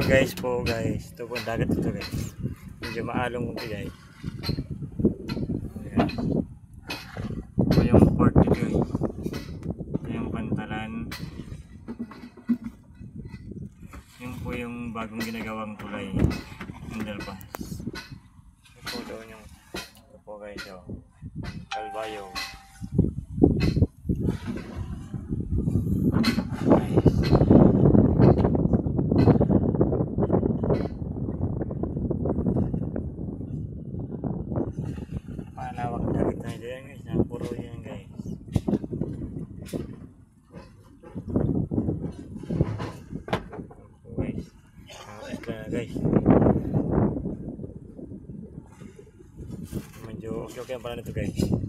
guys po guys. Ito po ang dagat ito guys. Medyo maalong ito guys. Ayan. Ito yung port ito guys. Ito yung Pantalan. Yung po yung bagong ginagawang tulay. Underpass. Ito po doon yung ito po guys. Oh. Calvayo. Malawak na dagat na dyan guys, napuro yan guys. Guys, isla na guys. Medyo okay ang pala nito guys.